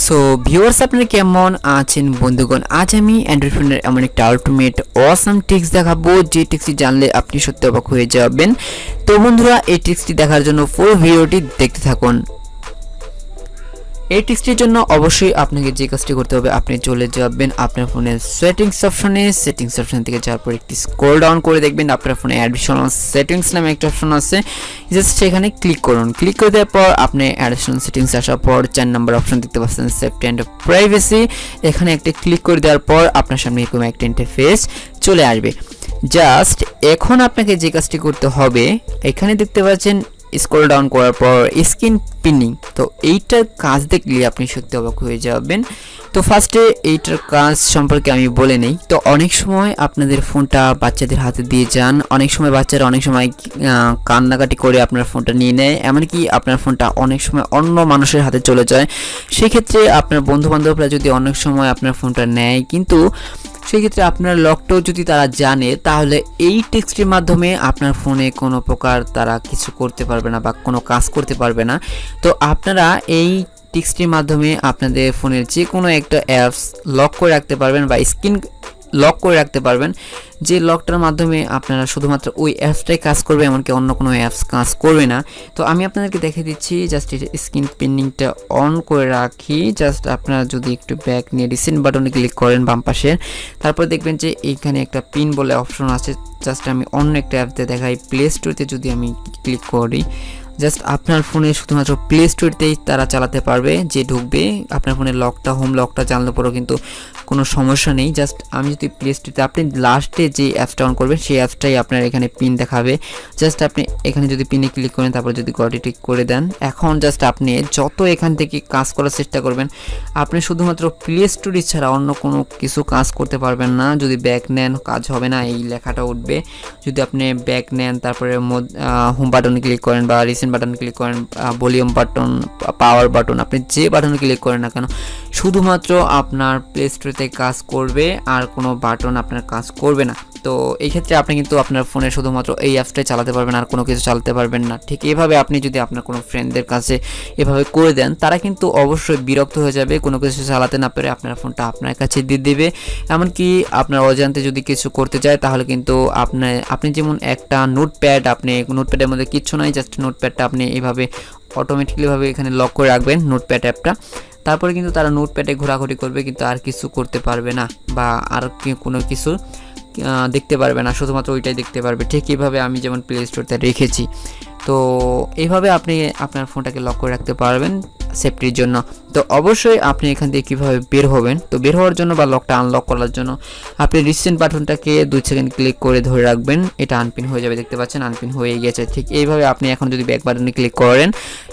So viewers আপনারা কেমন আছেন বন্ধুগণ, আজ আমি অ্যান্ড্রয়েড ফোনের এমন একটা আল্টিমেট অসাম ট্রিক্স দেখাবো যে ট্রিক্সটি জানলে আপনি সত্যি অবাক হয়ে যাবেন। তো বন্ধুরা, এই ট্রিক্সটি দেখার জন্য ফুল ভিডিওটি দেখতে থাকুন। এই ট্রিক্সটির জন্য অবশ্যই আপনাকে যে কাজটি করতে হবে, আপনি চলে যাবেন আপনার ফোনের সেটিংস অপশন থেকে যাওয়ার পর একটি স্ক্রল ডাউন করে দেখবেন আপনার ফোনে অ্যাডিশনাল সেটিংস নামে একটা অপশন আছে। জাস্ট সেখানে ক্লিক করুন। ক্লিক করে দেওয়ার পর আপনি অ্যাডিশনাল সেটিংস আসার পর 4 নম্বর অপশন দেখতে পাচ্ছেন সেফটি অ্যান্ড প্রাইভেসি। এখানে একটা ক্লিক করে দেওয়ার পর আপনার সামনে এরকম একটা ইন্টারফেস চলে আসবে। জাস্ট এখন আপনাকে যে কাজটি করতে হবে, এখানে দেখতে পাচ্ছেন স্ক্রল ডাউন করার পর স্ক্রিন পিনিং। তো এইটার কাজ দেখলে আপনি সত্যি অবাক হয়ে যাবেন। তো ফার্স্টে এইটার কাজ সম্পর্কে আমি বলে নেই। তো অনেক সময় আপনাদের ফোনটা বাচ্চাদের হাতে দিয়ে যান, অনেক সময় বাচ্চারা অনেক সময় কান্নাকাটি করে আপনার ফোনটা নিয়ে নেয়, এমনকি আপনার ফোনটা অনেক সময় অন্য মানুষের হাতে চলে যায়। সেক্ষেত্রে আপনার বন্ধুবান্ধবরা যদি অনেক সময় আপনার ফোনটা নেয়, কিন্তু সেক্ষেত্রে আপনার লকটাও যদি তারা জানে, তাহলে এই ট্রিক্সটির মাধ্যমে আপনার ফোনে কোনো প্রকার তারা কিছু করতে পারবে না বা কোনো কাজ করতে পারবে না। তো আপনারা এই ট্রিক্সটির মাধ্যমে আপনাদের ফোনের যে কোনো একটা অ্যাপস লক করে রাখতে পারবেন বা স্ক্রিন লক করে রাখতে পারবেন, যে লকটার মাধ্যমে আপনারা শুধুমাত্র ওই অ্যাপসটাই কাজ করবে, এমনকি অন্য কোনো অ্যাপস কাজ করবে না। তো আমি আপনাদেরকে দেখিয়ে দিচ্ছি। জাস্ট স্ক্রিন পিনিংটা অন করে রাখি। জাস্ট আপনারা যদি একটু ব্যাক নিয়ে রিসেন্ট বাটনে ক্লিক করেন বাম পাশের, তারপর দেখবেন যে এইখানে একটা পিন বলে অপশন আছে। জাস্ট আমি অন্য একটা অ্যাপতে দেখাই, প্লে স্টোরতে যদি আমি ক্লিক করি, জাস্ট আপনার ফোনে শুধুমাত্র প্লে স্টোরতেই তারা চালাতে পারবে। যে ঢুকবে আপনার ফোনের লকটা, হোম লকটা জানলে পরেও কিন্তু কোনো সমস্যা নেই। জাস্ট আমি যদি প্লে স্টোরতে, আপনি লাস্টে যে অ্যাপসটা অন করবেন সেই অ্যাপসটাই আপনার এখানে পিন দেখাবে। জাস্ট আপনি এখানে যদি পিনে ক্লিক করেন, তারপর যদি গডি টিক করে দেন, এখন জাস্ট আপনি যত এখান থেকে কাজ করার চেষ্টা করবেন, আপনি শুধুমাত্র প্লে স্টোর ছাড়া অন্য কোনো কিছু কাজ করতে পারবেন না। যদি ব্যাক নেন কাজ হবে না, এই লেখাটা উঠবে। যদি আপনি ব্যাক নেন, তারপরে হোম বাটনে ক্লিক করেন বা বাটন ক্লিক করেন, ভলিউম বাটন, পাওয়ার বাটন, আপনি যে বাটনে ক্লিক করেন না কেন, শুধুমাত্র আপনার প্লে স্টোরে কাজ করবে, আর কোনো বাটন আপনার কাজ করবে না। তো এই ক্ষেত্রে আপনি কিন্তু আপনার ফোনে শুধুমাত্র এই অ্যাপসটাই চালাতে পারবেন, আর কোনো কিছু চালাতে পারবেন না। ঠিক এভাবে আপনি যদি আপনার কোনো ফ্রেন্ডদের কাছে এভাবে করে দেন, তারা কিন্তু অবশ্যই বিরক্ত হয়ে যাবে, কোনো কিছু চালাতে না পেরে আপনার ফোনটা আপনার কাছে দিয়ে দেবে। এমনকি আপনার অজান্তে যদি কিছু করতে যায়, তাহলে কিন্তু আপনি যেমন একটা নোটপ্যাড, আপনি নোটপ্যাডের মধ্যে কিচ্ছু নাই, জাস্ট নোটপ্যাডটা আপনি এইভাবে অটোমেটিক্যালিভাবে এখানে লক করে রাখবেন নোটপ্যাড অ্যাপটা। তারপরে কিন্তু তারা নোটপ্যাডে ঘোরাঘুরি করবে, কিন্তু আর কিছু করতে পারবে না বা আর কোনো কিছু দেখতে পারবে না, শুধুমাত্র ওইটাই দেখতে পারবে। ঠিক এইভাবে আমি যেমন প্লে স্টোরতে রেখেছি। তো এইভাবে আপনি আপনার ফোনটাকে লক করে রাখতে পারবেন সেফটির জন্য। তো অবশ্যই আপনি এখান থেকে কীভাবে বের হবেন, তো বের হওয়ার জন্য বা লকটা আনলক করার জন্য আপনি রিসেন্ট বাটনটাকে 2 সেকেন্ড ক্লিক করে ধরে রাখবেন। এটা আনপিন হয়ে যাবে, দেখতে পাচ্ছেন আনপিন হয়ে গেছে। ঠিক এইভাবে আপনি এখন যদি ব্যাক বাটনে ক্লিক করেন,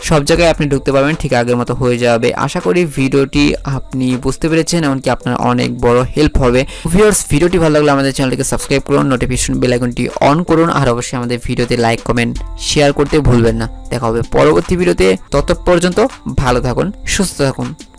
সব জায়গায় আপনি ঢুকতে পারবেন, ঠিক আগের মতো হয়ে যাবে। আশা করি ভিডিওটি আপনি বুঝতে পেরেছেন, এমনকি আপনার অনেক বড় হেল্প হবে। ভিউয়ার্স, ভিডিওটি ভালো লাগলে আমাদের চ্যানেলটিকে সাবস্ক্রাইব করুন, নোটিফিকেশন বেল আইকনটি অন করুন, আর অবশ্যই আমাদের ভিডিওতে লাইক কমেন্ট শেয়ার করতে ভুলবেন না। দেখা হবে পরবর্তী ভিডিওতে। তত পর্যন্ত ভালো থাকুন, সুস্থ থাকুন।